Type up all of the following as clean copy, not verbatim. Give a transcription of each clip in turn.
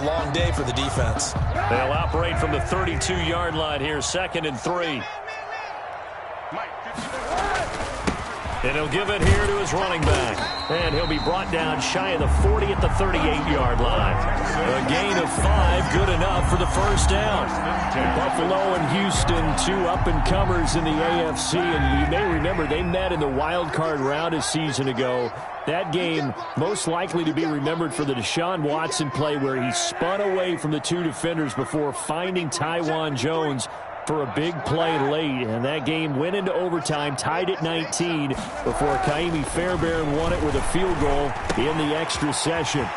long day for the defense. They'll operate from the 32-yard line here, 2nd and 3. And he'll give it here to his running back. And he'll be brought down shy of the 40 at the 38-yard line. A gain of 5, good enough for the first down. Buffalo and Houston, 2 up-and-comers in the AFC. And you may remember they met in the wild card round a season ago. That game most likely to be remembered for the Deshaun Watson play where he spun away from the 2 defenders before finding Tywan Jones for a big play late, and that game went into overtime, tied at 19, before Kaimi Fairbairn won it with a field goal in the extra session.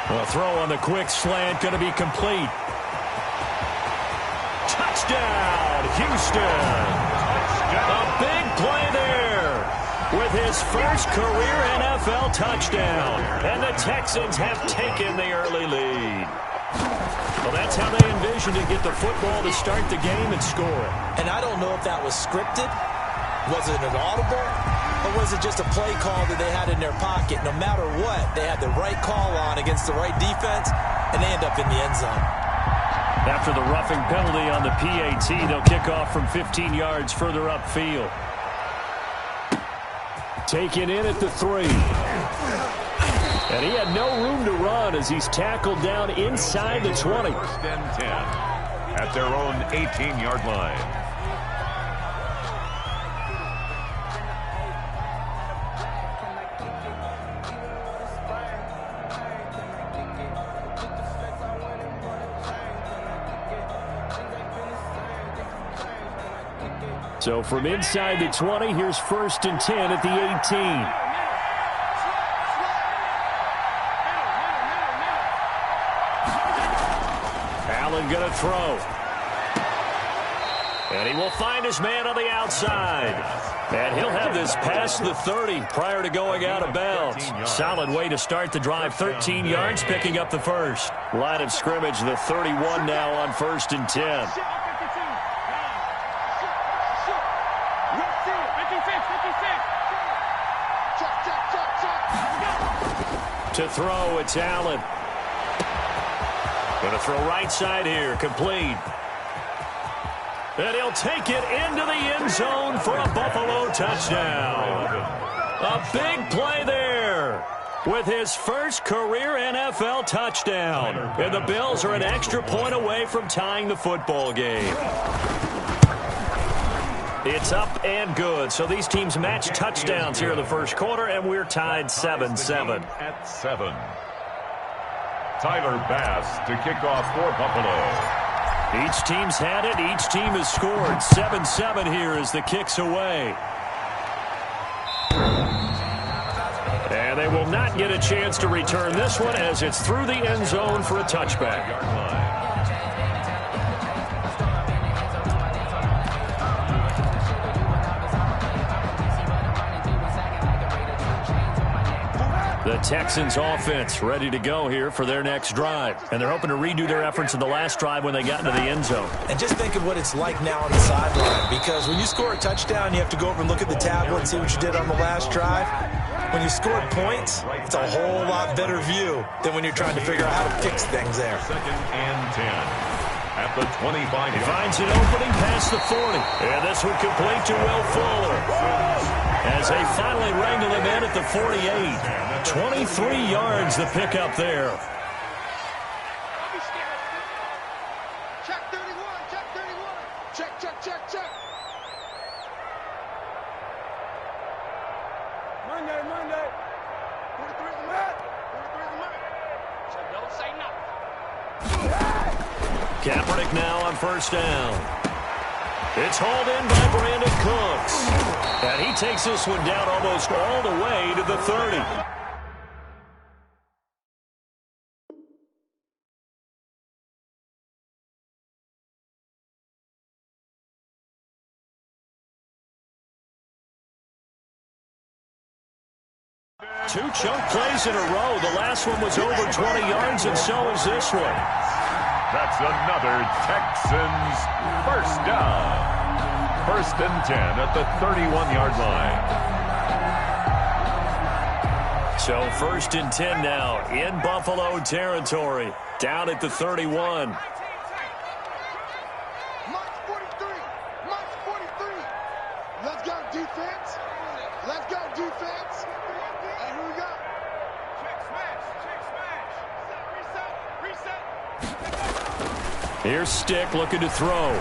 A throw on the quick slant, going to be complete. Touchdown, Houston! A big play there with his first career NFL touchdown, and the Texans have taken the early lead. Well, that's how they envisioned to get the football to start the game and score it. And I don't know if that was scripted. Was it an audible? Or was it just a play call that they had in their pocket? No matter what, they had the right call on against the right defense, and they end up in the end zone. After the roughing penalty on the PAT, they'll kick off from 15 yards further upfield. Taken in at the 3. And he had no room to run as he's tackled down inside the 20. 1st and 10 at their own 18-yard line. So from inside the 20, here's 1st and 10 at the 18. Going to throw. And he will find his man on the outside. And he'll have this past the 30 prior to going out of bounds. Solid way to start the drive. 13 yards, picking up the first. Line of scrimmage, the 31 now on 1st and 10. To throw, it's Allen. Going to throw right side here, complete. And he'll take it into the end zone for a Buffalo touchdown. A big play there with his first career NFL touchdown. And the Bills are an extra point away from tying the football game. It's up and good. So these teams match touchdowns here in the first quarter, and we're tied 7-7. At 7. Tyler Bass to kick off for Buffalo. Each team's had it. Each team has scored. 7-7 here as the kick's away. And they will not get a chance to return this one as it's through the end zone for a touchback. The Texans offense ready to go here for their next drive. And they're hoping to redo their efforts in the last drive when they got into the end zone. And just think of what it's like now on the sideline. Because when you score a touchdown, you have to go over and look at the tablet and see what you did on the last drive. When you scored points, it's a whole lot better view than when you're trying to figure out how to fix things there. 2nd and 10 at the 25. He finds an opening past the 40. And this one complete to Will Fuller. As they finally wrangle him in at the 48. 23 yards the pickup there. Check 31, check 31. Check. Monday. 43 is the mat. Check, don't say nothing. Kaepernick now on 1st down. It's hauled in by Brandon Cooks. And he takes this one down almost all the way to the 30. Two chunk plays in a row. The last one was over 20 yards, and so is this one. That's another Texans first down. 1st and 10 at the 31-yard line. So 1st and 10 now in Buffalo territory, down at the 31. March 43. March 43. Let's go, defense. Let's go, defense. And here we go. Check smash. Check smash. Reset. Here's Stick looking to throw.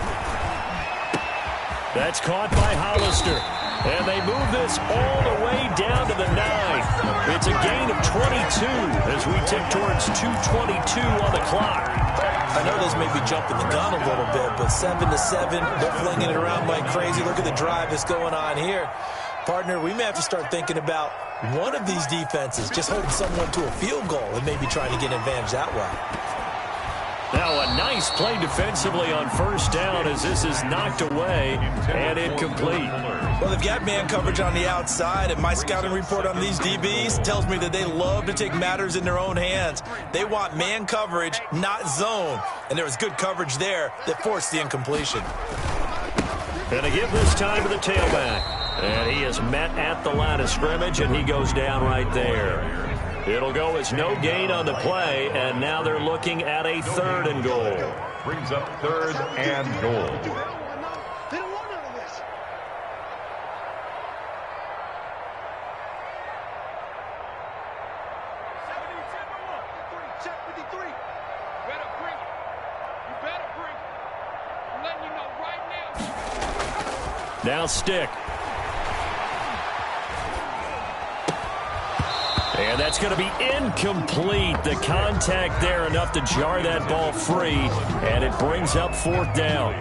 That's caught by Hollister. And they move this all the way down to the 9. It's a gain of 22 as we tick towards 2:22 on the clock. I know those may be jumping the gun a little bit, but 7-7, they're flinging it around like crazy. Look at the drive that's going on here. Partner, we may have to start thinking about one of these defenses just holding someone to a field goal and maybe trying to get an advantage that way. Now a nice play defensively on 1st down as this is knocked away and incomplete. Well, they've got man coverage on the outside, and my scouting report on these DBs tells me that they love to take matters in their own hands. They want man coverage, not zone, and there was good coverage there that forced the incompletion. And to give this time to the tailback. And he is met at the line of scrimmage, and he goes down right there. It'll go as no gain on the play, and now they're looking at a 3rd and goal. Brings up 3rd and goal. They don't want none of this. Check 53. Better bring it. You better bring it. I'm letting you know right now. Now Stick. And that's going to be incomplete. The contact there enough to jar that ball free, and it brings up 4th down.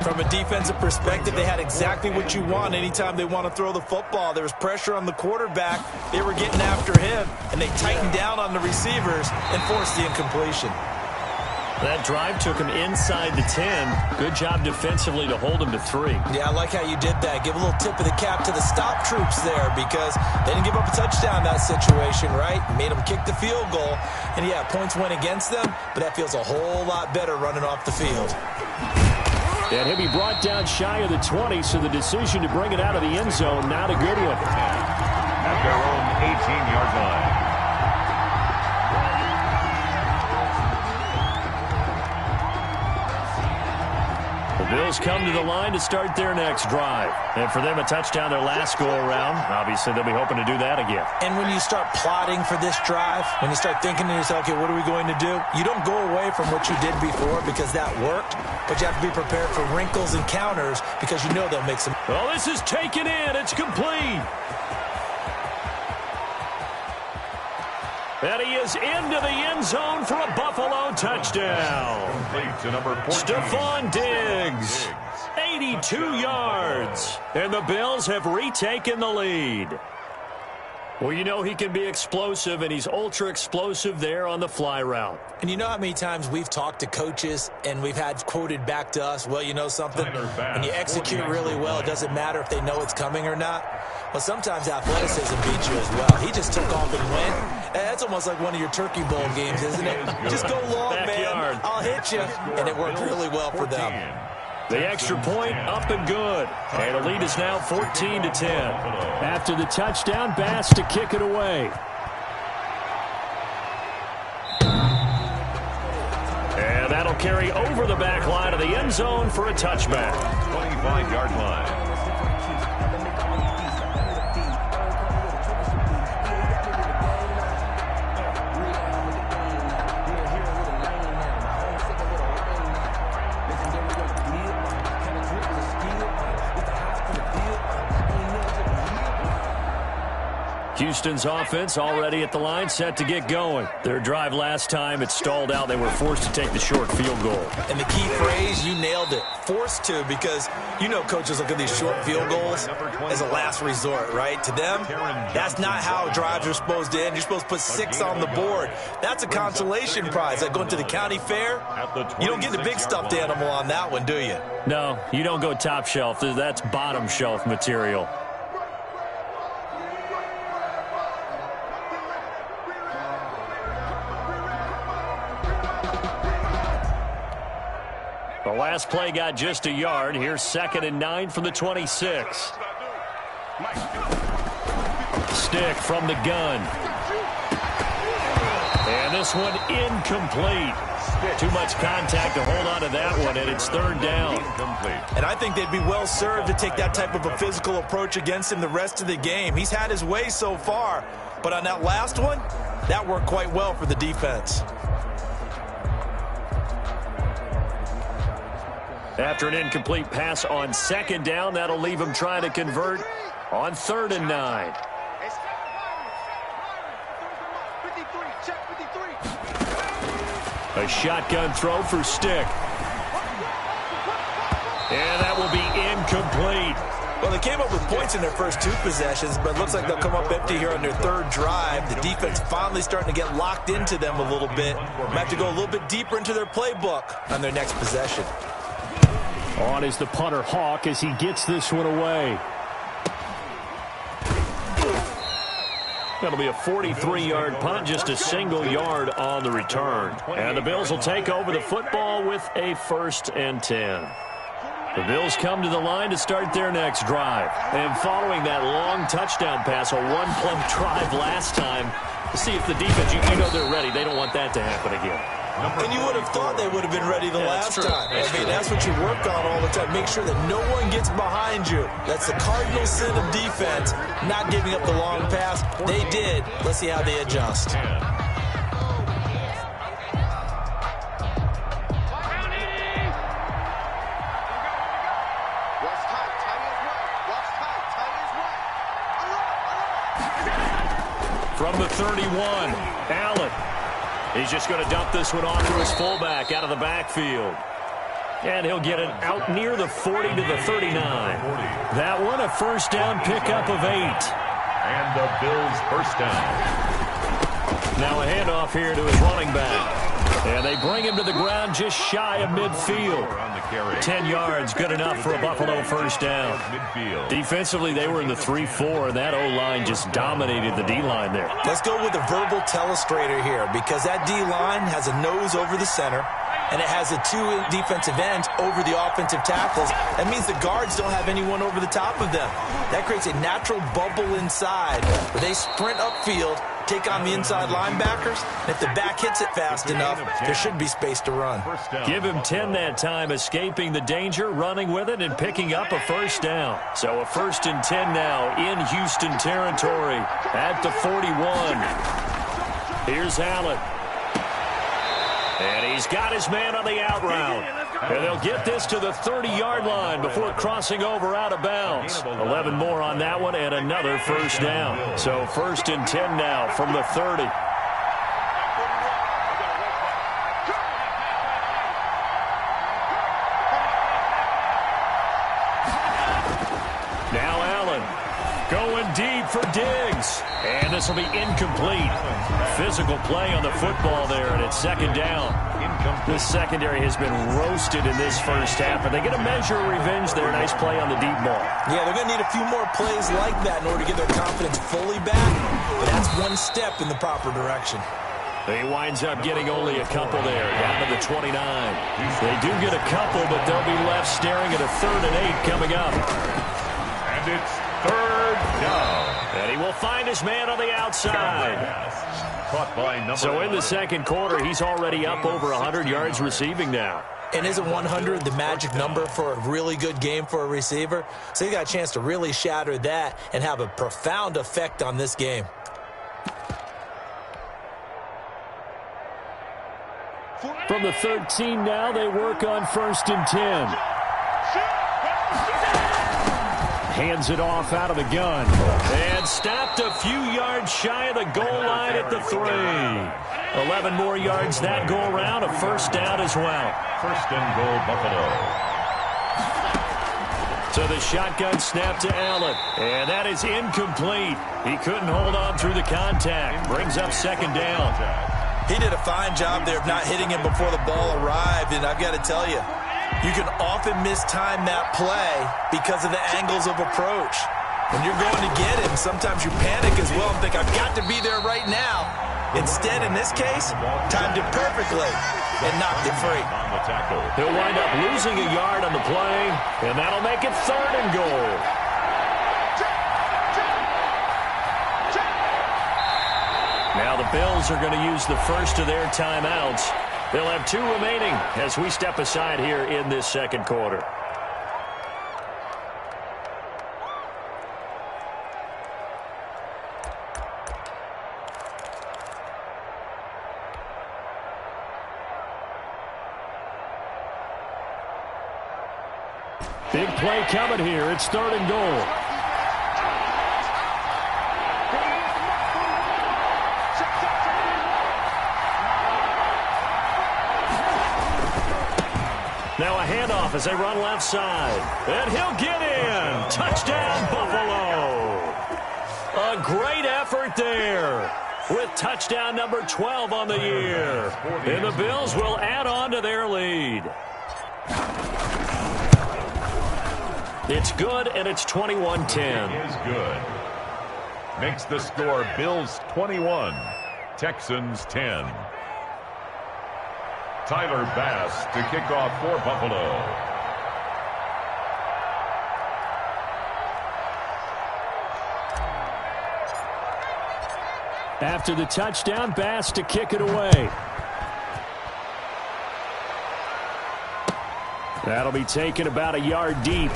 From a defensive perspective, they had exactly what you want anytime they want to throw the football. There was pressure on the quarterback. They were getting after him, and they tightened down on the receivers and forced the incompletion. That drive took him inside the 10. Good job defensively to hold him to 3. Yeah, I like how you did that. Give a little tip of the cap to the stop troops there because they didn't give up a touchdown in that situation, right? Made them kick the field goal. And, yeah, points went against them, but that feels a whole lot better running off the field. And he'll be brought down shy of the 20, so the decision to bring it out of the end zone, not a good one. At their own 18-yard line. The Bills come to the line to start their next drive. And for them, a touchdown their last go-around. Obviously, they'll be hoping to do that again. And when you start plotting for this drive, when you start thinking to yourself, okay, what are we going to do? You don't go away from what you did before because that worked, but you have to be prepared for wrinkles and counters because you know they'll make some. Well, this is taken in. It's complete. And he is into the end zone for a Buffalo touchdown. Complete to number 14. Stephon Diggs, 82 yards. And the Bills have retaken the lead. Well, you know he can be explosive, and he's ultra-explosive there on the fly route. And you know how many times we've talked to coaches and we've had quoted back to us, well, you know something? When you execute really well, it doesn't matter if they know it's coming or not. Well, sometimes athleticism beats you as well. He just took off and went. That's almost like one of your Turkey Bowl games, isn't it? Just go long, Backyard. man. I'll hit you. And it worked really well for them. The extra point up and good. And the lead is now 14-10. After the touchdown, Bass to kick it away. And that'll carry over the back line of the end zone for a touchback. 25-yard line. Houston's offense already at the line, set to get going. Their drive last time, it stalled out. They were forced to take the short field goal. And the key phrase, you nailed it, forced to, because you know coaches look at these short field goals as a last resort, right? To them, that's not how drives are supposed to end. You're supposed to put 6 on the board. That's a consolation prize. Like going to the county fair, you don't get the big stuffed animal on that one, do you? No, you don't go top shelf. That's bottom shelf material. The last play got just a yard. Here's 2nd and 9 from the 26. Stick from the gun. And this one incomplete. Too much contact to hold on to that one, and it's third down. And I think they'd be well served to take that type of a physical approach against him the rest of the game. He's had his way so far, but on that last one, that worked quite well for the defense. After an incomplete pass on second down, that'll leave him trying to convert on 3rd and 9. A shotgun throw for Stick. And that will be incomplete. Well, they came up with points in their first 2 possessions, but it looks like they'll come up empty here on their 3rd drive. The defense finally starting to get locked into them a little bit. Might have to go a little bit deeper into their playbook on their next possession. On is the punter Hawk as he gets this one away. That'll be a 43-yard punt, just a single yard on the return. And the Bills will take over the football with a 1st and 10. The Bills come to the line to start their next drive. And following that long touchdown pass, a one-play drive last time, to see if the defense, you know they're ready. They don't want that to happen again. And you would have thought they would have been ready the last time. That's what you work on all the time. Make sure that no one gets behind you. That's the cardinal sin of defense, not giving up the long pass. They did. Let's see how they adjust. From the 31, Allen. He's just going to dump this one off to his fullback out of the backfield. And he'll get it out near the 40 to the 39. That one a 1st down pickup of 8. And the Bills 1st down. Now a handoff here to his running back. And they bring him to the ground just shy of midfield. 10 yards, good enough for a Buffalo 1st down. Defensively, they were in the 3-4, and that O-line just dominated the D-line there. Let's go with a verbal telestrator here, because that D-line has a nose over the center, and it has a 2 defensive ends over the offensive tackles. That means the guards don't have anyone over the top of them. That creates a natural bubble inside where they sprint upfield, take on the inside linebackers, and if the back hits it fast enough, there should be space to run. Give him 10 that time, escaping the danger, running with it, and picking up a 1st down. So a 1st and 10 now in Houston territory at the 41. Here's Allen. And he's got his man on the out route. And they'll get this to the 30-yard line before crossing over out of bounds. 11 more on that one and another 1st down. So 1st and 10 now from the 30. Now Allen going deep for Diggs. And this will be incomplete. Physical play on the football there, and it's 2nd down. The secondary has been roasted in this 1st half, but they get a measure of revenge there. Nice play on the deep ball. Yeah, they're going to need a few more plays like that in order to get their confidence fully back, but that's one step in the proper direction. He winds up getting only a couple there, down to the 29. They do get a couple, but they'll be left staring at a 3rd and 8 coming up. And it's 3rd down. And he will find his man on the outside. So in the 2nd quarter, he's already up over 100 yards receiving now. And isn't 100 the magic number for a really good game for a receiver? So he got a chance to really shatter that and have a profound effect on this game. From the 13 now, they work on 1st and 10. Hands it off out of the gun. And stopped a few yards shy of the goal line at the 3. 11 more yards that go around, a 1st down as well. 1st and goal, Buffalo. So the shotgun snap to Allen. And that is incomplete. He couldn't hold on through the contact. Brings up 2nd down. He did a fine job there of not hitting him before the ball arrived, and I've got to tell you, you can often mistime that play because of the angles of approach. When you're going to get him, sometimes you panic as well and think, I've got to be there right now. Instead, in this case, timed it perfectly and knocked it free. He'll wind up losing a yard on the play, and that'll make it 3rd and goal. Now the Bills are going to use the first of their timeouts. They'll have 2 remaining as we step aside here in this second quarter. Big play coming here. It's 3rd and goal. Now a handoff as they run left side. And he'll get in. Touchdown, Buffalo. A great effort there with touchdown number 12 on the year. And the Bills will add on to their lead. It's good, and it's 21-10. Is good. Makes the score Bills 21, Texans 10. Tyler Bass to kick off for Buffalo. After the touchdown, Bass to kick it away. That'll be taken about a yard deep.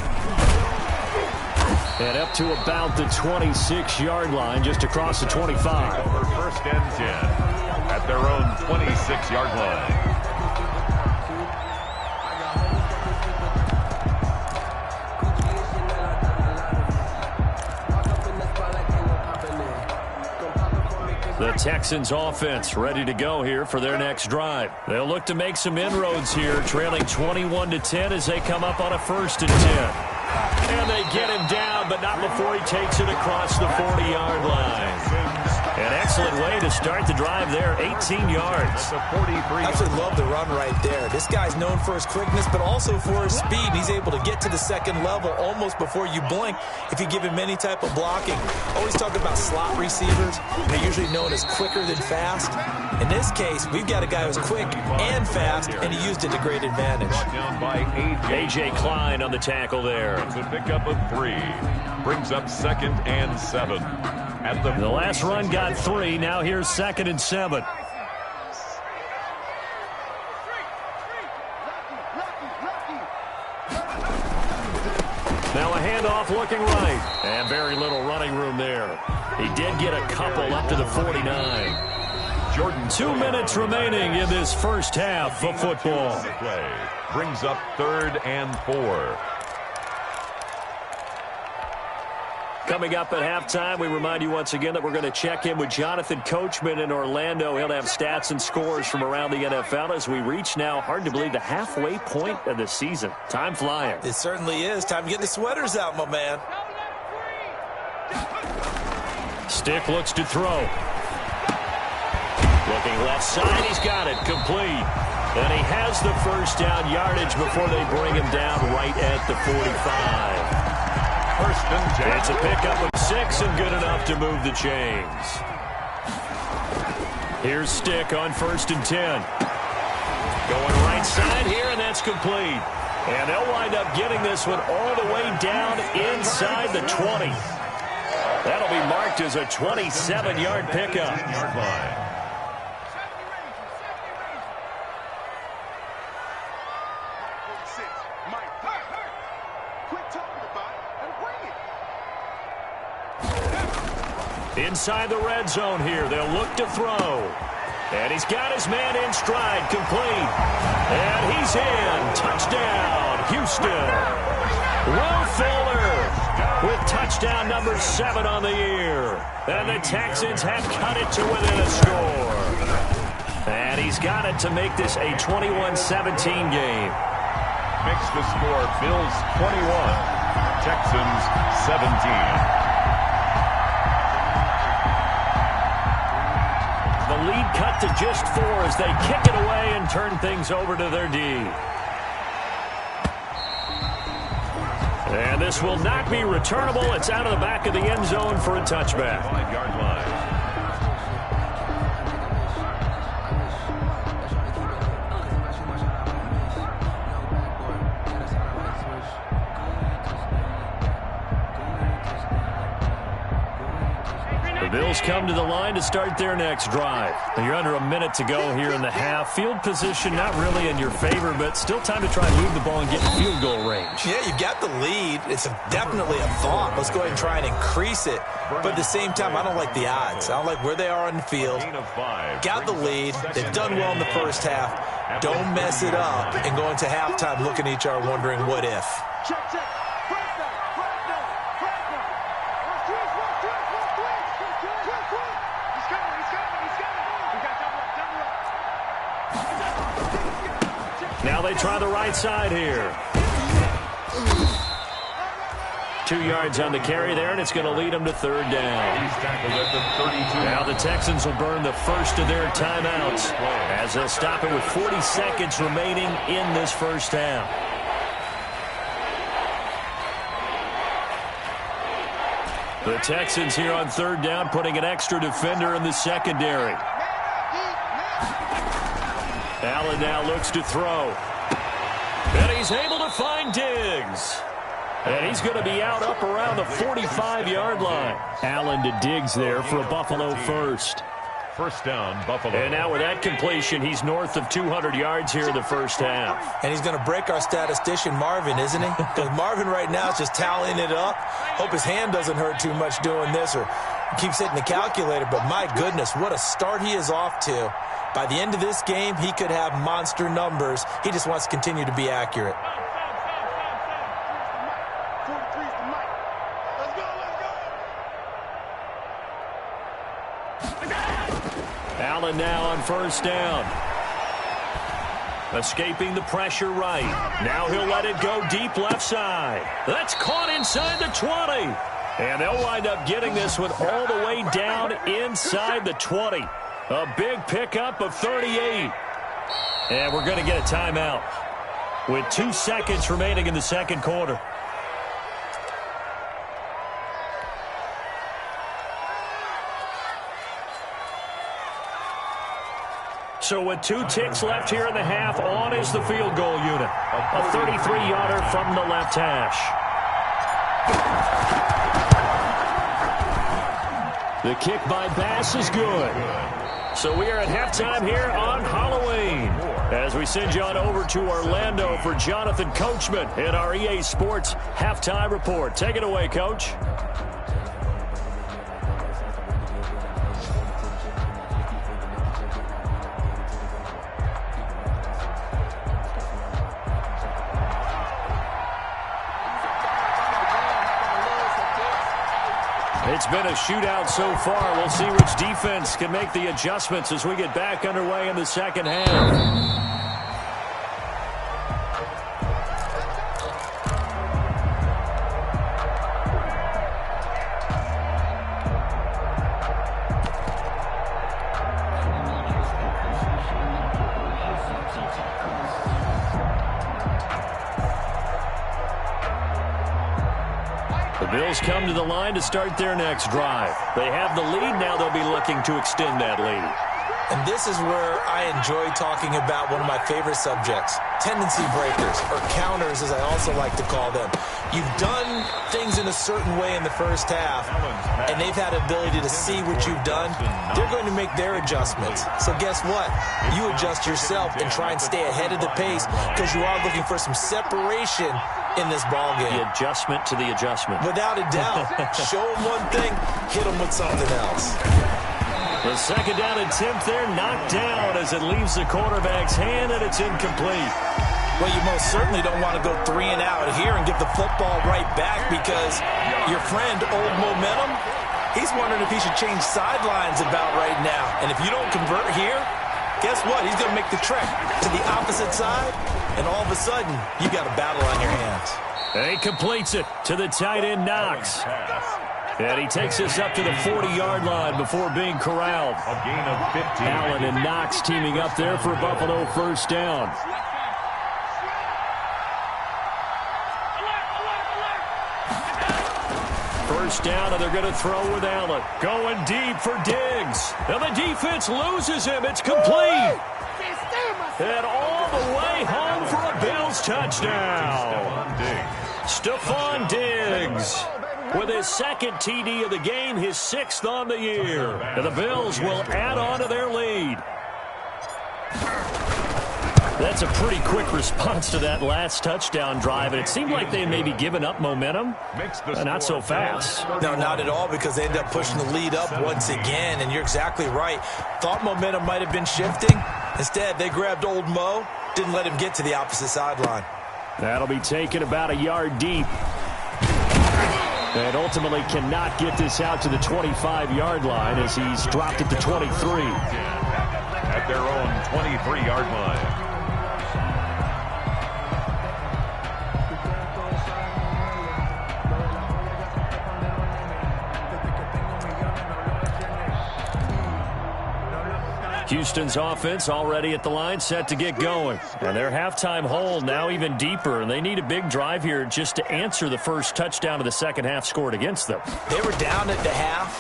And up to about the 26-yard line, just across the 25. For 1st and 10 at their own 26-yard line. The Texans offense ready to go here for their next drive. They'll look to make some inroads here, trailing 21-10 as they come up on a 1st and 10. And they get him down, but not before he takes it across the 40-yard line. An excellent way to start the drive there, 18 yards. I absolutely love the run right there. This guy's known for his quickness, but also for his speed. He's able to get to the second level almost before you blink if you give him any type of blocking. Always talk about slot receivers. They're usually known as quicker than fast. In this case, we've got a guy who's quick and fast, and he used it to great advantage. A.J. Klein on the tackle there. It's a pickup of 3. Brings up 2nd and 7. At the last run got 3. Now here's 2nd and 7. Now a handoff looking right. And very little running room there. He did get a couple up to the 49. Jordan 2 minutes remaining in this first half of football. Brings up 3rd and 4. Coming up at halftime, we remind you once again that we're going to check in with Jonathan Coachman in Orlando. He'll have stats and scores from around the NFL as we reach now, hard to believe, the halfway point of the season. Time flying. It certainly is. Time to get the sweaters out, my man. Stick looks to throw. Looking left side, he's got it, complete. And he has the first down yardage before they bring him down right at the 45. First and 10. It's a pickup of 6 and good enough to move the chains. Here's Stick on 1st and 10. Going right side here, and that's complete. And they'll wind up getting this one all the way down inside the 20. That'll be marked as a 27-yard pickup. Inside the red zone here, they'll look to throw. And he's got his man in stride, complete. And he's in. Touchdown, Houston. Will Fuller with touchdown number 7 on the year. And the Texans have cut it to within a score. And he's got it to make this a 21-17 game. Makes the score Bills 21, Texans 17. The lead cut to just 4 as they kick it away and turn things over to their D. And this will not be returnable. It's out of the back of the end zone for a touchback. 5-yard line. The Bills come to the line to start their next drive. You're under a minute to go here in the half. Field position not really in your favor, but still time to try and move the ball and get in field goal range. Yeah, you've got the lead. It's definitely a thought. Let's go ahead and try and increase it. But at the same time, I don't like the odds. I don't like where they are on the field. Got the lead. They've done well in the first half. Don't mess it up and go into halftime looking at each other wondering what if. Check, check. Now they try the right side here. 2 yards on the carry there, and it's going to lead them to third down. Now the Texans will burn the first of their timeouts as they'll stop it with 40 seconds remaining in this first half. The Texans here on third down putting an extra defender in the secondary. Allen now looks to throw. And he's able to find Diggs. And he's going to be out up around the 45-yard line. Allen to Diggs there for a Buffalo first. First down, Buffalo. And now with that completion, he's north of 200 yards here in the first half. And he's going to break our statistician Marvin, isn't he? Because Marvin right now is just tallying it up. Hope his hand doesn't hurt too much doing this or keeps hitting the calculator. But my goodness, what a start he is off to. By the end of this game, he could have monster numbers. He just wants to continue to be accurate. Allen now on first down. Escaping the pressure right. Now he'll let it go deep left side. That's caught inside the 20. And they'll wind up getting this one all the way down inside the 20. A big pickup of 38. And we're going to get a timeout with 2 seconds remaining in the second quarter. So with 2 ticks left here in the half, on is the field goal unit. A 33-yarder from the left hash. The kick by Bass is good. So we are at halftime here on Halloween as we send you on over to Orlando for Jonathan Coachman in our EA Sports Halftime Report. Take it away, Coach. It's been a shootout so far. We'll see which defense can make the adjustments as we get back underway in the second half. Bills come to the line to start their next drive. They have the lead. Now they'll be looking to extend that lead. And this is where I enjoy talking about one of my favorite subjects, tendency breakers, or counters as I also like to call them. You've done things in a certain way in the first half, and they've had the ability to see what you've done. They're going to make their adjustments. So guess what? You adjust yourself and try and stay ahead of the pace because you are looking for some separation in this ball game. The adjustment to the adjustment. Without a doubt. Show them one thing, hit them with something else. The second down attempt there knocked down as it leaves the quarterback's hand, and it's incomplete. Well, you most certainly don't want to go 3 and out here and give the football right back because your friend, Old Momentum, he's wondering if he should change sidelines about right now. And if you don't convert here, guess what? He's going to make the trek to the opposite side, and all of a sudden, you got a battle on your hands. And he completes it to the tight end, Knox. And he takes us up to the 40-yard line before being corralled. A gain of 15. Allen and Knox teaming up there for Buffalo first down. First down, and they're going to throw with Allen. Going deep for Diggs. And the defense loses him. It's complete. And all the way home for a Bills touchdown. Stephon Diggs. with his second TD of the game, his 6th on the year. And the Bills will add on to their lead. That's a pretty quick response to that last touchdown drive, and it seemed like they had maybe given up momentum. Not so fast. No, not at all, because they ended up pushing the lead up once again, and you're exactly right. Thought momentum might have been shifting. Instead, they grabbed old Mo, didn't let him get to the opposite sideline. That'll be taken about a yard deep. And ultimately cannot get this out to the 25-yard line as he's dropped it to 23. At their own 23-yard line. Houston's offense already at the line, set to get going. And their halftime hole now even deeper, and they need a big drive here just to answer the first touchdown of the second half scored against them. They were down at the half.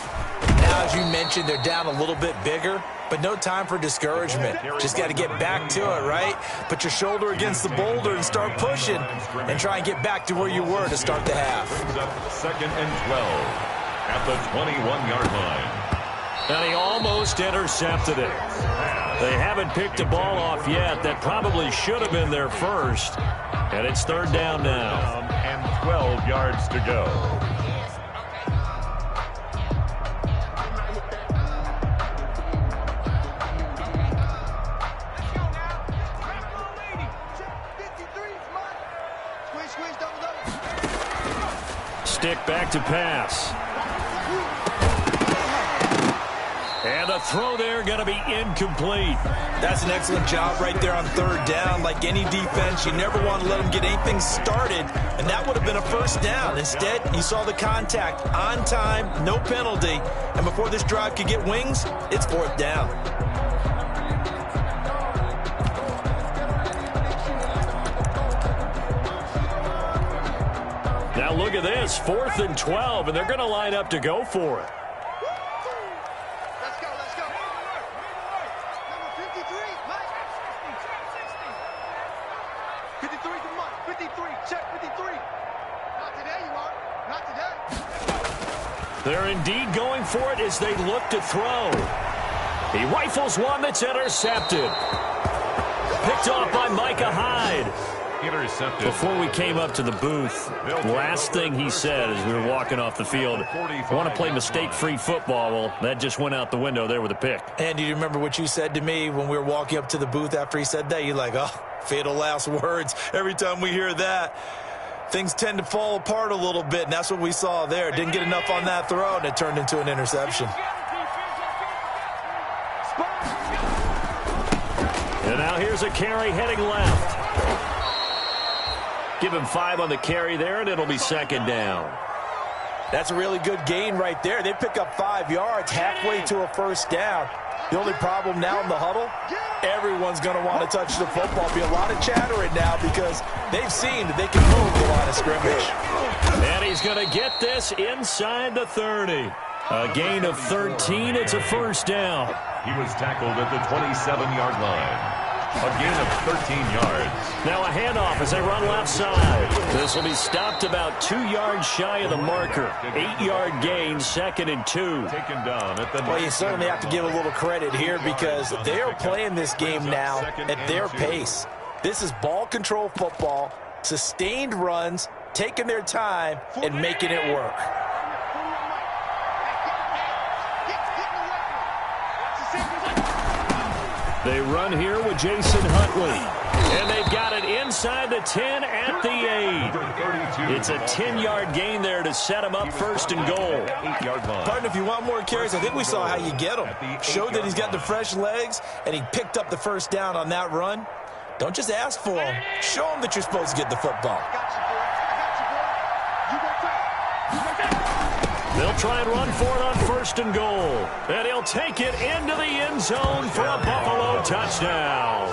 Now, as you mentioned, they're down a little bit bigger, but no time for discouragement. Just got to get back to it, right? Put your shoulder against the boulder and start pushing and try and get back to where you were to start the half. Second and 12 at the 21-yard line. And he almost intercepted it. They haven't picked a ball off yet. That probably should have been their first. And it's third down now. And 12 yards to go. Stick back to pass. And the throw there going to be incomplete. That's an excellent job right there on third down. Like any defense, you never want to let them get anything started, and that would have been a first down. Instead, you saw the contact on time, no penalty, and before this drive could get wings, it's fourth down. Now look at this, 4th and 12, and they're going to line up to go for it. Let's go. Number 53, Mike. 53, come on. 53, check 53. Not today, you are. Not today. They're indeed going for it as they look to throw. He rifles one that's intercepted. Picked off by Micah Hyde. Intercepted. Before we came up to the booth, last thing he said as we were walking off the field, I want to play mistake-free football. Well, that just went out the window there with a pick. And do you remember what you said to me when we were walking up to the booth after he said that? You're like, oh, fatal last words. Every time we hear that, things tend to fall apart a little bit, and that's what we saw there. Didn't get enough on that throw, and it turned into an interception. And now here's a carry heading left. Give him 5 on the carry there, and it'll be second down. That's a really good gain right there. They pick up 5 yards halfway to a first down. The only problem now in the huddle, everyone's going to want to touch the football. Be a lot of chattering now because they've seen that they can move the line of scrimmage. And he's going to get this inside the 30. A gain of 13. It's a first down. He was tackled at the 27-yard line. A gain of 13 yards. Now a handoff as they run left side. This will be stopped about 2 yards shy of the marker. 8-yard gain, 2nd and 2. Taken down at the Well, you certainly have to give a little credit here because they are playing this game now at their pace. This is ball control football, sustained runs, taking their time, and making it work. They run here with Jason Huntley. And they've got it inside the 10 at the 8. It's a 10-yard gain there to set him up 1st and goal. 8-yard line. Pardon, if you want more carries, I think we saw how you get him. Showed that he's got the fresh legs, and he picked up the first down on that run. Don't just ask for him. Show him that you're supposed to get the football. They'll try and run for it on 1st and goal. And he'll take it into the end zone for a Buffalo touchdown.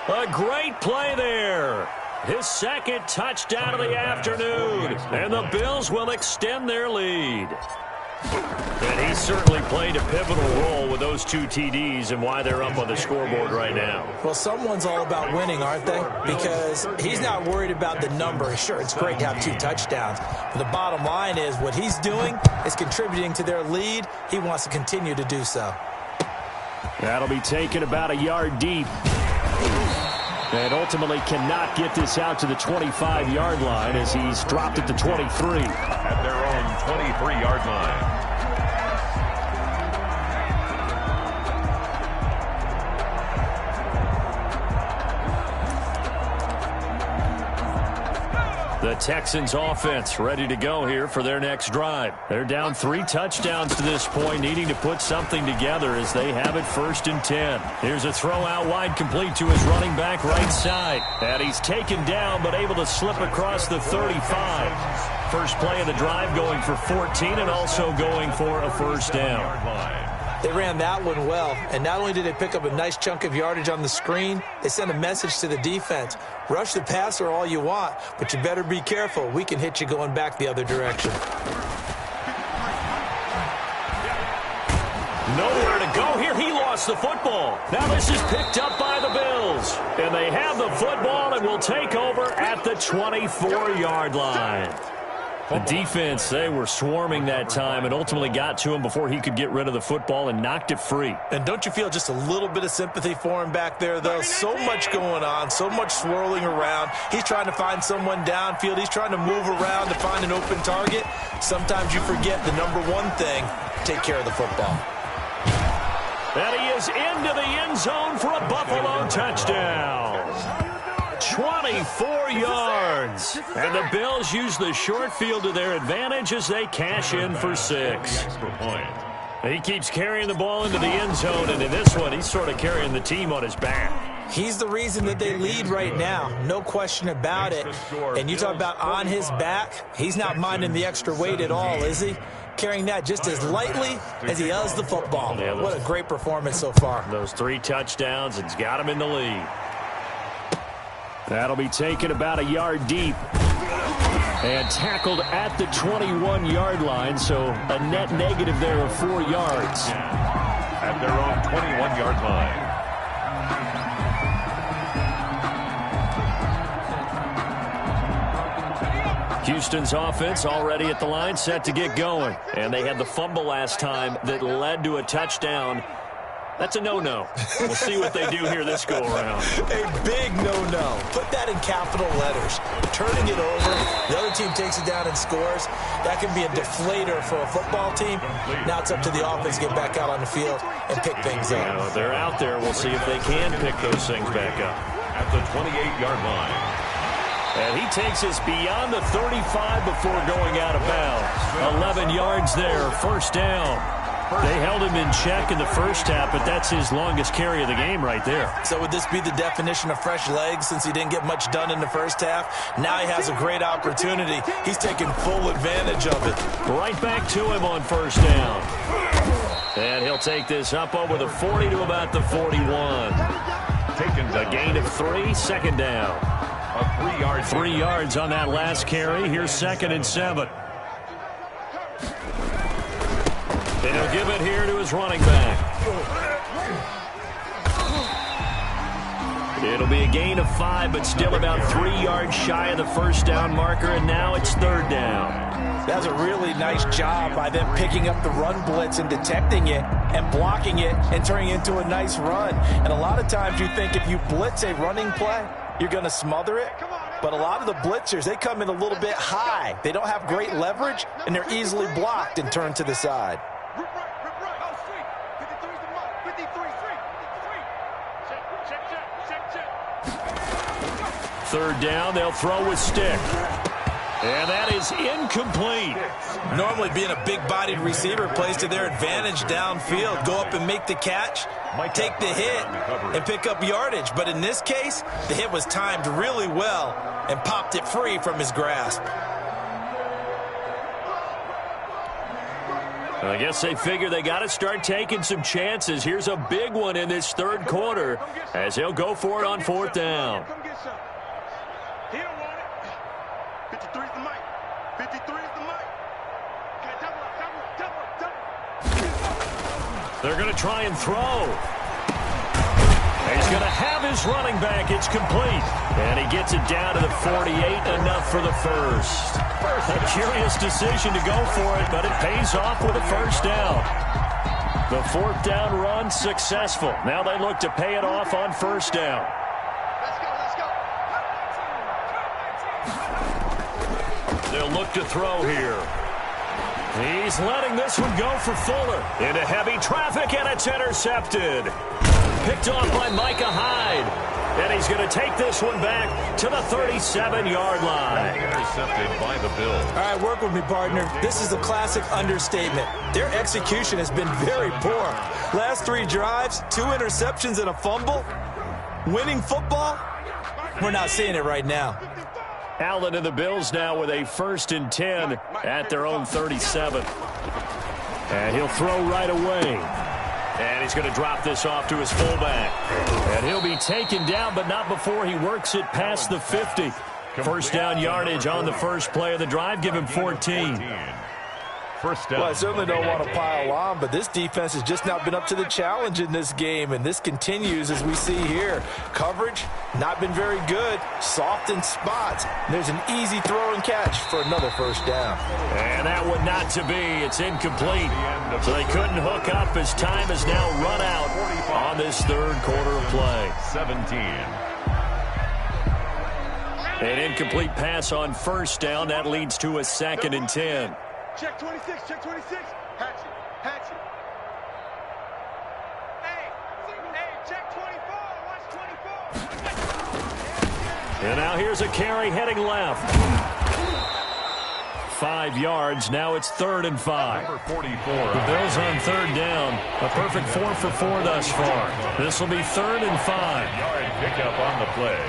A great play there. His 2nd touchdown of the afternoon. And the Bills will extend their lead. And he certainly played a pivotal role with those 2 TDs and why they're up on the scoreboard right now. Well, someone's all about winning, aren't they? Because he's not worried about the number. Sure, it's great to have 2 touchdowns. But the bottom line is what he's doing is contributing to their lead. He wants to continue to do so. That'll be taken about a yard deep. And ultimately cannot get this out to the 25-yard line as he's dropped at the 23. At their own 23-yard line. The Texans offense ready to go here for their next drive. They're down 3 touchdowns to this point, needing to put something together as they have it 1st and 10. Here's a throw out wide, complete to his running back right side. And he's taken down, but able to slip across the 35. First play of the drive going for 14 and also going for a 1st down. They ran that one well, and not only did they pick up a nice chunk of yardage on the screen, they sent a message to the defense. Rush the passer all you want, but you better be careful. We can hit you going back the other direction. Nowhere to go here. He lost the football. Now this is picked up by the Bills. And they have the football and will take over at the 24-yard line. The defense, they were swarming that time and ultimately got to him before he could get rid of the football and knocked it free. And don't you feel just a little bit of sympathy for him back there, though? So much going on, so much swirling around. He's trying to find someone downfield. He's trying to move around to find an open target. Sometimes you forget the number one thing, take care of the football. And he is into the end zone for a Buffalo touchdown. 24 yards. And the Bills use the short field to their advantage as they cash in for 6. He keeps carrying the ball into the end zone, and in this one, he's sort of carrying the team on his back. He's the reason that they lead right now. No question about it. And you talk about on his back, he's not minding the extra weight at all, is he? Carrying that just as lightly as he does the football. Yeah, what a great performance so far. Those 3 touchdowns, it's got him in the lead. That'll be taken about a yard deep. And tackled at the 21-yard line, so a net negative there of 4 yards. At their own 21-yard line. Houston's offense already at the line, set to get going. And they had the fumble last time that led to a touchdown. That's a no-no. We'll see what they do here this go-around. A big no-no. Put that in capital letters. Turning it over, the other team takes it down and scores. That can be a deflator for a football team. Now it's up to the offense to get back out on the field and pick things up. You know, they're out there. We'll see if they can pick those things back up. At the 28-yard line. And he takes us beyond the 35 before going out of bounds. 11 yards there, 1st down. They held him in check in the first half, but that's his longest carry of the game right there. So would this be the definition of fresh legs since he didn't get much done in the first half? Now he has a great opportunity. He's taking full advantage of it. Right back to him on 1st down. And he'll take this up over the 40 to about the 41. Taken a gain of 3, 2nd down. A 3-yard. 3 yards on that last carry. Here's 2nd and 7. And he'll give it here to his running back. It'll be a gain of 5, but still about 3 yards shy of the 1st down marker, and now it's 3rd down. That's a really nice job by them picking up the run blitz and detecting it and blocking it and turning it into a nice run. And a lot of times you think if you blitz a running play, you're going to smother it. But a lot of the blitzers, they come in a little bit high. They don't have great leverage, and they're easily blocked and turned to the side. 3rd down, they'll throw with stick. And that is incomplete. Normally being a big-bodied receiver plays to their advantage downfield. Go up and make the catch, take the hit, and pick up yardage. But in this case, the hit was timed really well and popped it free from his grasp. I guess they figure they got to start taking some chances. Here's a big one in this 3rd quarter as he'll go for it on 4th down. They're going to try and throw. He's going to have his running back. It's complete. And he gets it down to the 48, enough for the first. A curious decision to go for it, but it pays off with a first down. The fourth down run successful. Now they look to pay it off on first down. Let's go. They'll look to throw here. He's letting this one go for Fuller. Into heavy traffic, and it's intercepted. Picked off by Micah Hyde. And he's going to take this one back to the 37-yard line. Intercepted by the Bills. All right, work with me, partner. This is a classic understatement. Their execution has been very poor. Last 3 drives, 2 interceptions and a fumble. Winning football? We're not seeing it right now. Allen and the Bills now with a 1st and 10 at their own 37. And he'll throw right away. And he's going to drop this off to his fullback. And he'll be taken down, but not before he works it past the 50. First down yardage on the first play of the drive. Give him 14. First down. Well, I certainly don't want to pile on, but this defense has just not been up to the challenge in this game, and this continues as we see here. Coverage, not been very good. Soft in spots. There's an easy throw and catch for another first down. And that one not to be. It's incomplete. So they couldn't hook up as time has now run out on this third quarter of play. 17. An incomplete pass on first down. That leads to a 2nd and 10. Check 26, check 26. Hatchet, hatchet. Hey, check 24, watch 24. And now here's a carry heading left. 5 yards. Now it's 3rd and 5. Number 44. The Bills on 3rd down. A perfect 4 for 4 thus far. This will be 3rd and 5. Yard pickup on the play.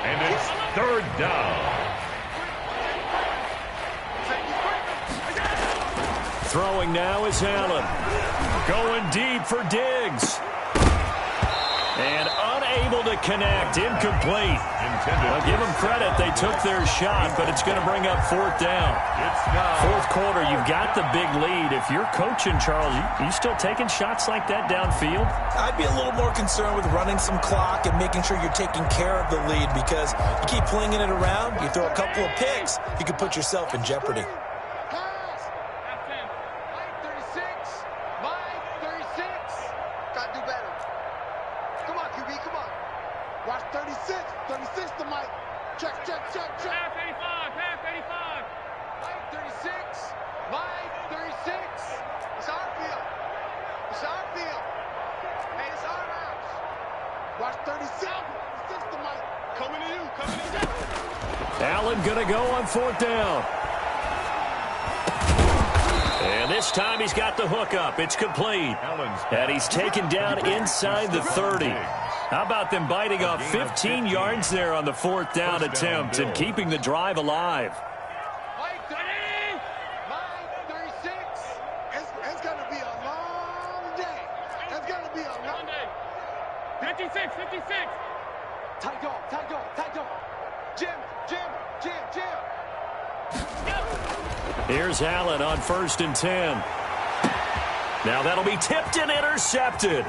And it's 3rd down. Throwing now is Allen. Going deep for Diggs. And unable to connect. Incomplete. I'll give them credit. They took their shot, but it's going to bring up 4th down. Fourth quarter, you've got the big lead. If you're coaching, Charles, you still taking shots like that downfield? I'd be a little more concerned with running some clock and making sure you're taking care of the lead, because you keep flinging it around, you throw a couple of picks, you could put yourself in jeopardy. Watch 36 to Mike. Check. Half 85. Mike 36. Mike 36. It's our field. Hey, it's our house. Watch 36 to Mike. Coming to you. Allen gonna go on 4th down. And this time he's got the hookup. It's complete. And he's taken down inside the 30. How about them biting off 15 yards there on the 4th down attempt and keeping the drive alive? Mike 36. It's going to be a long day. It's going to be a long day. 56. Tight dog. Jim. Here's Allen on 1st and 10. Now that'll be tipped and intercepted.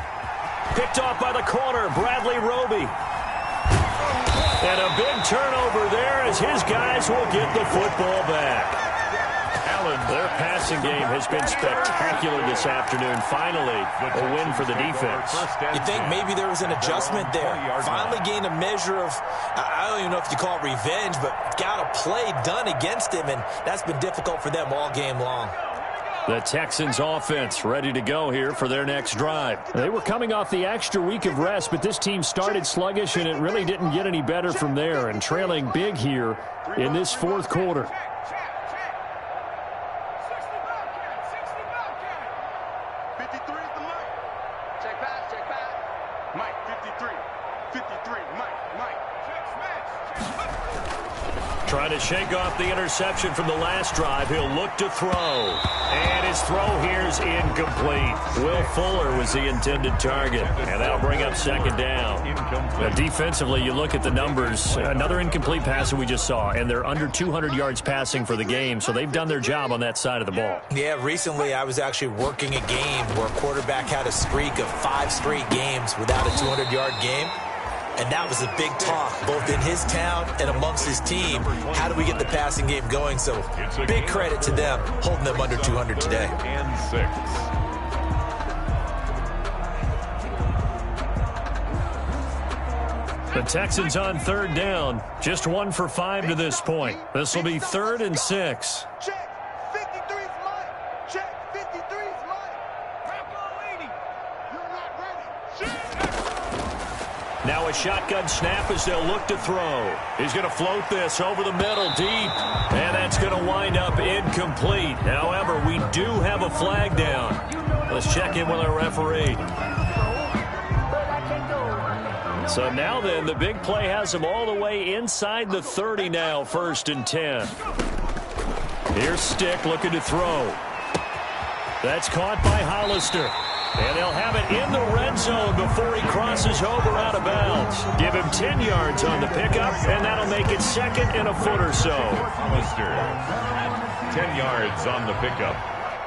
Picked off by the corner, Bradley Roby. And a big turnover there as his guys will get the football back. Their passing game has been spectacular this afternoon. Finally, a win for the defense. You think maybe there was an adjustment there. Finally gained a measure of, I don't even know if you call it revenge, but got a play done against him, and that's been difficult for them all game long. The Texans offense ready to go here for their next drive. They were coming off the extra week of rest, but this team started sluggish, and it really didn't get any better from there, and trailing big here in this 4th quarter. Trying to shake off the interception from the last drive. He'll look to throw. And his throw here's incomplete. Will Fuller was the intended target. And that'll bring up second down. Now, defensively, you look at the numbers. Another incomplete pass that we just saw. And they're under 200 yards passing for the game. So they've done their job on that side of the ball. Yeah, recently I was actually working a game where a quarterback had a streak of 5 straight games without a 200-yard game. And that was a big talk, both in his town and amongst his team. How do we get the passing game going? So big credit to them, holding them under 200 today. And 6. The Texans on third down. Just 1 for 5 to this point. This will be 3rd and 6. Check. 53's mine. Check. 53's mine. Bravo 80. You're not ready. Check. Now a shotgun snap as they'll look to throw. He's going to float this over the middle deep. And that's going to wind up incomplete. However, we do have a flag down. Let's check in with our referee. So now then, the big play has him all the way inside the 30 now, 1st and 10. Here's Stick looking to throw. That's caught by Hollister. And they'll have it in the red zone before he crosses over out of bounds. Give him 10 yards on the pickup, and that'll make it 2nd and a foot or so. Hollister, 10 yards on the pickup.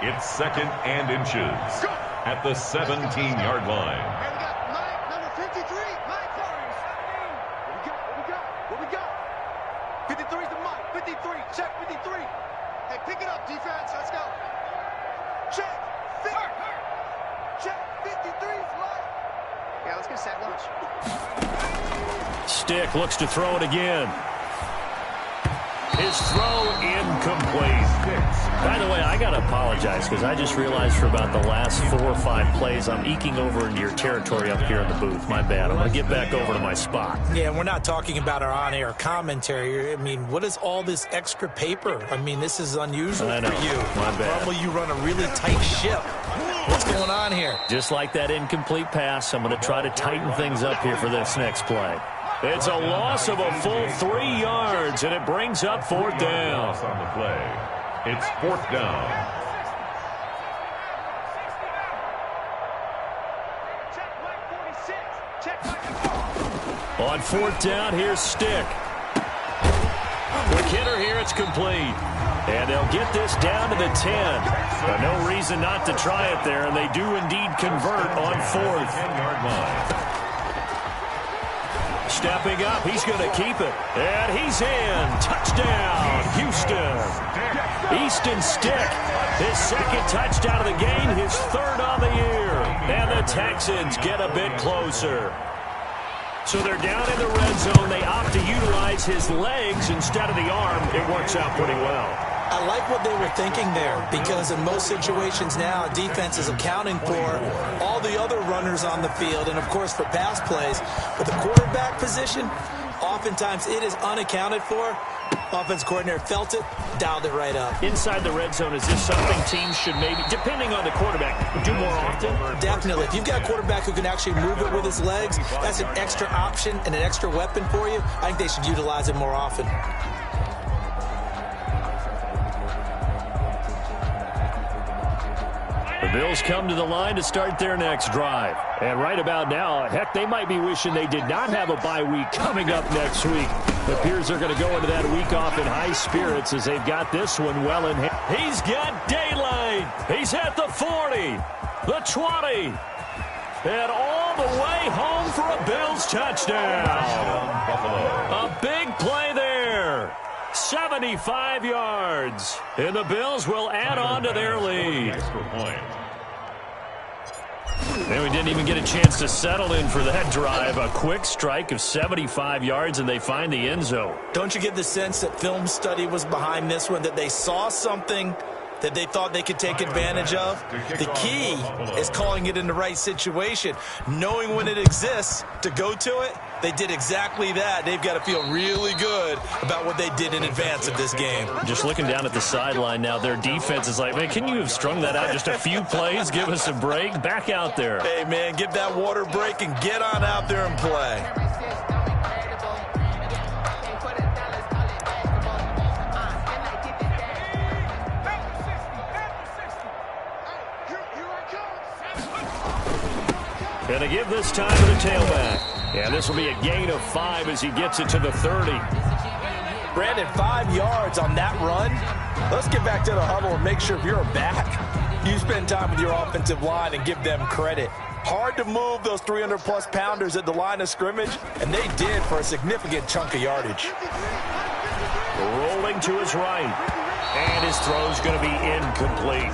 It's 2nd and inches at the 17-yard line. Number 53. Mike Flores. What we got? 53's the Mike. 53. Check 53. Hey, pick it up, defense. Let's go. Check. Check. 53's Mike. Yeah, let's get set lunch. Stick looks to throw it again. His throw incomplete. By the way, I got to apologize because I just realized for about the last 4 or 5 plays, I'm eking over into your territory up here in the booth. My bad. I'm going to get back over to my spot. Yeah, we're not talking about our on-air commentary. I mean, what is all this extra paper? I mean, this is unusual for you. My bad. Normally you run a really tight ship. What's going on here? Just like that incomplete pass, I'm going to try to tighten things up here for this next play. It's a loss of a full 3 yards, and it brings up 4th down. On the play. It's 4th down. On 4th down, here's Stick. Quick hitter here, it's complete. And they'll get this down to the 10. But no reason not to try it there, and they do indeed convert on 4th. 10-yard line. Stepping up, he's going to keep it. And he's in. Touchdown, Houston. Easton Stick, his 2nd touchdown of the game, his 3rd on the year. And the Texans get a bit closer. So they're down in the red zone. They opt to utilize his legs instead of the arm. It works out pretty well. I like what they were thinking there because in most situations now, defense is accounting for all the other runners on the field and, of course, for pass plays. But the quarterback position, oftentimes it is unaccounted for. Offense coordinator felt it, dialed it right up. Inside the red zone, is this something teams should maybe, depending on the quarterback, do more often? Definitely. If you've got a quarterback who can actually move it with his legs, that's an extra option and an extra weapon for you. I think they should utilize it more often. The Bills come to the line to start their next drive. And right about now, heck, they might be wishing they did not have a bye week coming up next week. It appears they're going to go into that week off in high spirits as they've got this one well in hand. He's got daylight. He's at the 40, the 20, and all the way home for a Bills touchdown. A big play there. 75 yards. And the Bills will add on to their lead. And we didn't even get a chance to settle in for that drive. A quick strike of 75 yards, and they find the end zone. Don't you get the sense that film study was behind this one, that they saw something that they thought they could take advantage of? The key is calling it in the right situation, knowing when it exists to go to it. They did exactly that. They've got to feel really good about what they did in advance of this game. Just looking down at the sideline now, their defense is like, man, can you have strung that out just a few plays? Give us a break. Back out there. Hey, man, give that water break and get on out there and play. And they give this time to the tailback. And this will be a gain of 5 as he gets it to the 30. Brandon, 5 yards on that run. Let's get back to the huddle and make sure if you're a back, you spend time with your offensive line and give them credit. Hard to move those 300-plus pounders at the line of scrimmage, and they did for a significant chunk of yardage. Rolling to his right. And his throw's going to be incomplete.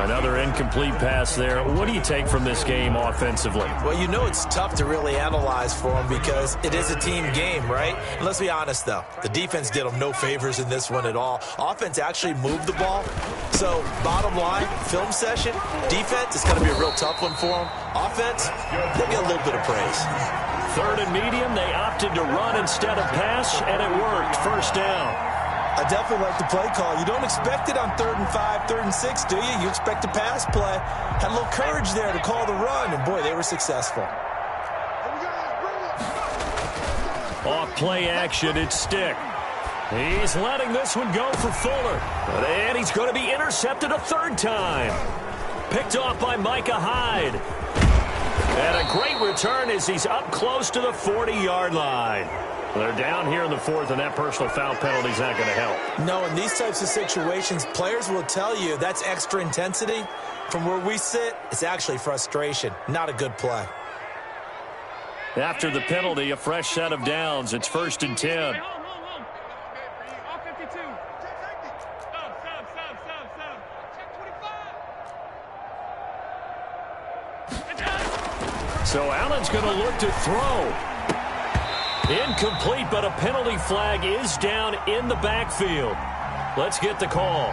Another incomplete pass there. What do you take from this game offensively? Well, you know it's tough to really analyze for him because it is a team game, right? And let's be honest, though. The defense did them no favors in this one at all. Offense actually moved the ball. So, bottom line, film session, defense, it's going to be a real tough one for them. Offense, they'll get a little bit of praise. 3rd and medium, they opted to run instead of pass, and it worked. First down. I definitely like the play call. You don't expect it on 3rd and 5, 3rd and 6, do you? You expect a pass play. Had a little courage there to call the run, and boy, they were successful. Off play action, it's Stick. He's letting this one go for Fuller. And he's going to be intercepted a 3rd time. Picked off by Micah Hyde. And a great return as he's up close to the 40-yard line. They're down here in the 4th, and that personal foul penalty is not going to help. No, in these types of situations, players will tell you that's extra intensity. From where we sit, it's actually frustration. Not a good play. After the penalty, a fresh set of downs. It's 1st and 10. So Allen's going to look to throw. Incomplete, but a penalty flag is down in the backfield. Let's get the call.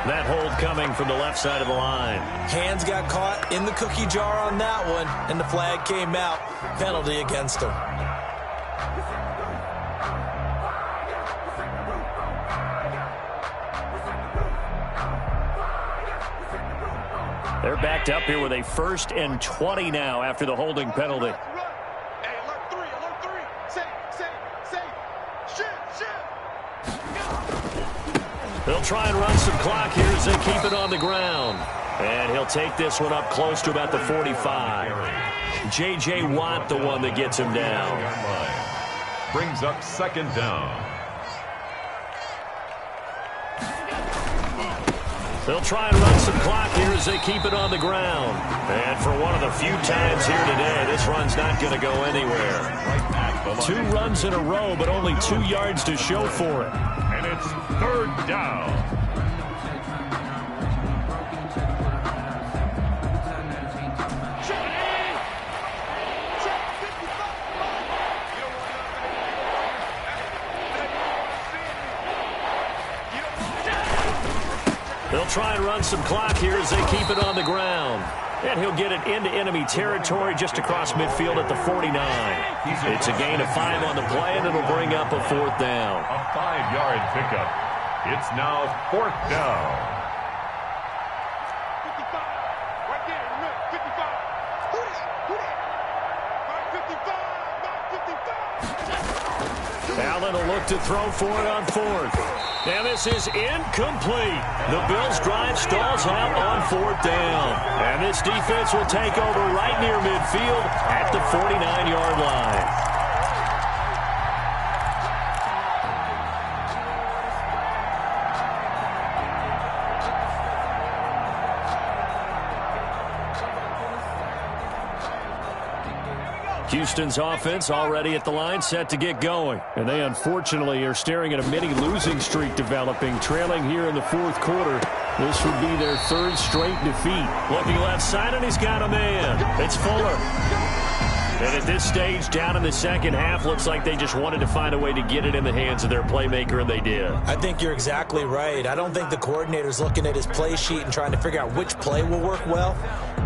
That hold coming from the left side of the line. Hands got caught in the cookie jar on that one, and the flag came out. Penalty against him. They're backed up here with a 1st and 20 now after the holding penalty. They'll try and run some clock here as they keep it on the ground. And he'll take this one up close to about the 45. J.J. Watt, the one that gets him down. Brings up 2nd down. They'll try and run some clock here as they keep it on the ground. And for one of the few times here today, this run's not going to go anywhere. 2 runs in a row, but only 2 yards to show for it. And it's 3rd down. They'll try and run some clock here as they keep it on the ground. And he'll get it into enemy territory just across midfield at the 49. It's a gain of 5 on the play, and it'll bring up a 4th down. A 5-yard pickup. It's now 4th down. 55. Right there, look, 55. Who that? 55. Allen will look to throw for it on 4th. And this is incomplete. The Bills' drive stalls out on 4th down. And this defense will take over right near midfield at the 49-yard line. Houston's offense already at the line, set to get going. And they unfortunately are staring at a mini losing streak developing, trailing here in the 4th quarter. This would be their 3rd straight defeat. Looking left side, and he's got a man. It's Fuller. And at this stage, down in the 2nd half, looks like they just wanted to find a way to get it in the hands of their playmaker, and they did. I think you're exactly right. I don't think the coordinator's looking at his play sheet and trying to figure out which play will work well.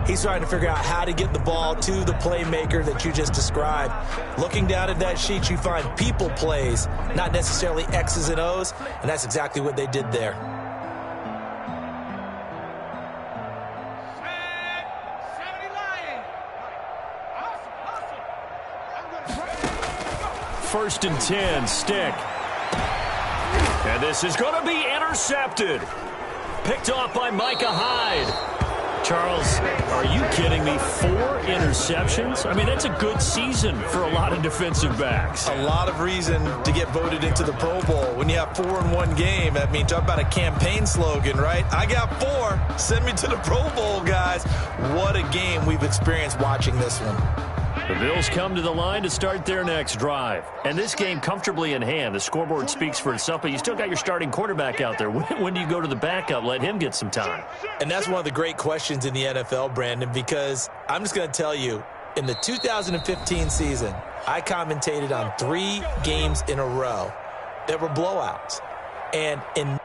He's trying to figure out how to get the ball to the playmaker that you just described. Looking down at that sheet, you find people plays, not necessarily X's and O's, and that's exactly what they did there. First and 10, Stick. And this is going to be intercepted. Picked off by Micah Hyde. Charles, are you kidding me? 4 interceptions? I mean, that's a good season for a lot of defensive backs. A lot of reason to get voted into the Pro Bowl. When you have 4 in one game, I mean, talk about a campaign slogan, right? I got 4. Send me to the Pro Bowl, guys. What a game we've experienced watching this one. The Bills come to the line to start their next drive. And this game comfortably in hand. The scoreboard speaks for itself, but you still got your starting quarterback out there. When do you go to the backup? Let him get some time. And that's one of the great questions in the NFL, Brandon, because I'm just going to tell you, in the 2015 season, I commentated on 3 games in a row that were blowouts. And in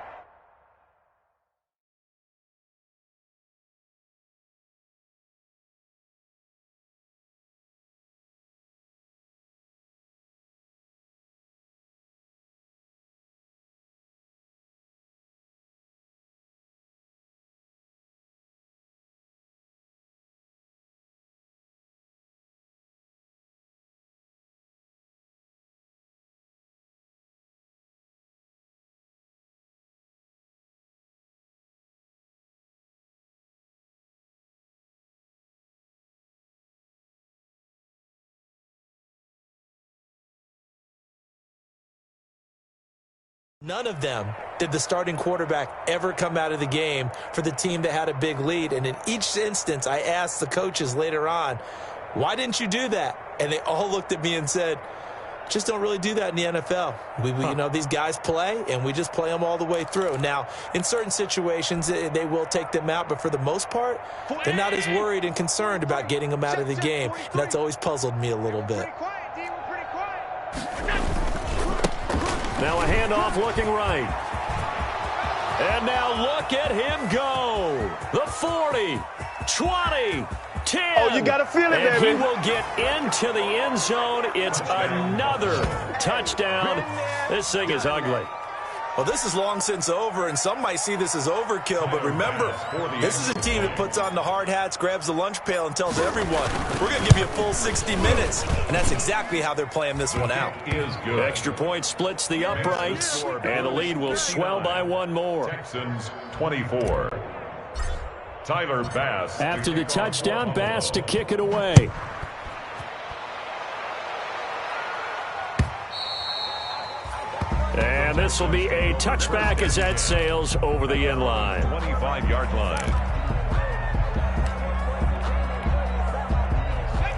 none of them did the starting quarterback ever come out of the game for the team that had a big lead. And in each instance, I asked the coaches later on, why didn't you do that? And they all looked at me and said, just don't really do that in the NFL. You know, these guys play, and we just play them all the way through. Now, in certain situations, they will take them out, but for the most part, they're not as worried and concerned about getting them out of the game. And that's always puzzled me a little bit. Now a handoff looking right. And now look at him go. The 40, 20, 10. Oh, you got to feel it, and baby. He will get into the end zone. It's another touchdown. This thing is ugly. Well, this is long since over, and some might see this as overkill. But remember, this is a team that puts on the hard hats, grabs the lunch pail, and tells everyone, we're going to give you a full 60 minutes. And that's exactly how they're playing this one out. Extra point splits the uprights, and the lead will swell by 1 more. Texans 24. Tyler Bass. After the touchdown, Bass to kick it away. And this will be a touchback as that sails over the end line. 25-yard line.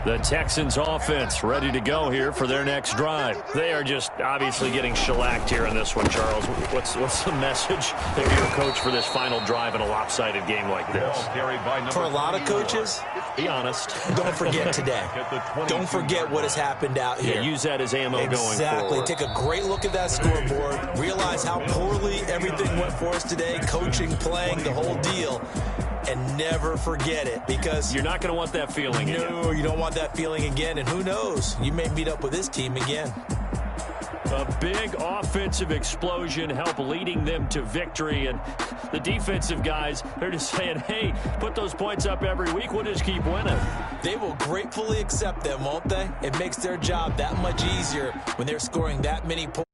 The Texans offense ready to go here for their next drive. They are just obviously getting shellacked here in this one, Charles. What's the message if you're a coach for this final drive in a lopsided game like this? For a lot of coaches, be honest. Don't forget today. Don't forget what has happened out here. Yeah, use that as ammo going forward. Exactly. Take a great look at that scoreboard. Realize how poorly everything went for us today. Coaching, playing, the whole deal. And never forget it, because you're not going to want that feeling again. No, you don't want that feeling again. And who knows? You may meet up with this team again. A big offensive explosion helped leading them to victory. And the defensive guys, they're just saying, hey, put those points up every week. We'll just keep winning. They will gratefully accept them, won't they? It makes their job that much easier when they're scoring that many points.